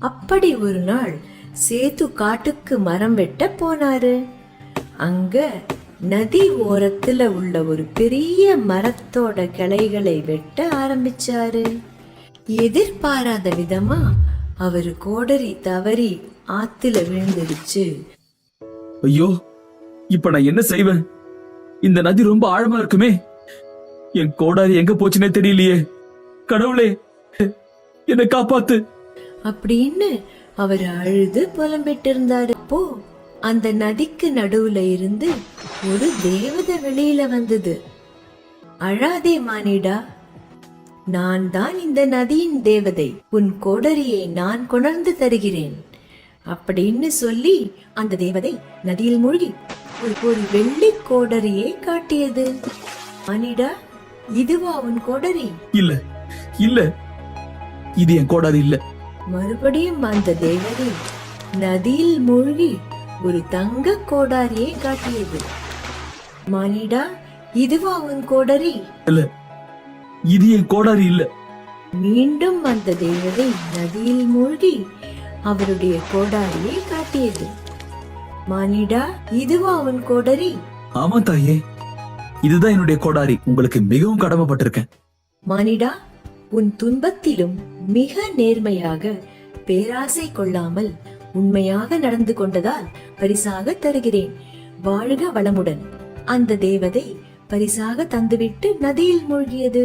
அப்படி ஒரு நாள் சேது காட்டுக்கு மரம் வெட்ட போனாரு. அங்க நதி ஓரத்துல உள்ள ஒரு பெரிய மரத்தோட கிளைகளை வெட்ட ஆரம்பிச்சாரு. எதிர்பாராத விதமா அவரு கோடரி தவறி ஆத்துல விழுந்துடுச்சு. ஐயோ, இப்ப நான் என்ன செய்வேன்? இந்த நதி ரொம்ப ஆழமா இருக்குமே. என் கோடாரி எங்க போச்சுன்னே தெரியலையே. கடவுளே, என்னை காப்பாத்து அப்படின்னு அவர் அழுது புலம்பிட்டு இருந்தாரு. அப்போ அந்த நதிக்கு நடுவுல இருந்து ஒரு தேவதை வெளியில வந்தது. அழாதே மானிடா, நான் தான் இந்த நதியின் தேவதை. உன் கோடரியை நான் கொணர்ந்து தருகிறேன் அப்படின்னு சொல்லி அந்த தேவதை நதியில் மூழ்கி ஒரு வெள்ளி கோடரியை காட்டியது. மானிடா, இதுவா உன் கோடரி? இல்ல இல்ல, இது என் கோடாரி இல்ல. மறுபடியும் அந்த தேவதை நதியில் மூழ்கி ஒரு தங்க கோடாரியை காட்டியது. மானிடா, இதுவா உன் கோடரி? இல்ல, இது என் கோடாரி இல்ல. மீண்டும் அந்த தேவதை நதியில் மூழ்கி அவருடைய கோடாரியை காட்டியது. மானிடா, இதுவா உன் கோடரி? ஆமா தாயே, இதுதான் என்னுடைய கோடாரி. உங்களுக்கு மிகவும் கடமைப்பட்டிருக்கேன். மானிடா, உன் துன்பத்திலும் மிக நேர்மையாக பேராசை கொள்ளாமல் உண்மையாக நடந்து கொண்டதால் பரிசாக தருகிறேன். வாழ்க வளமுடன். அந்த தேவதை பரிசாக தந்துவிட்டு நதியில் மூழ்கியது.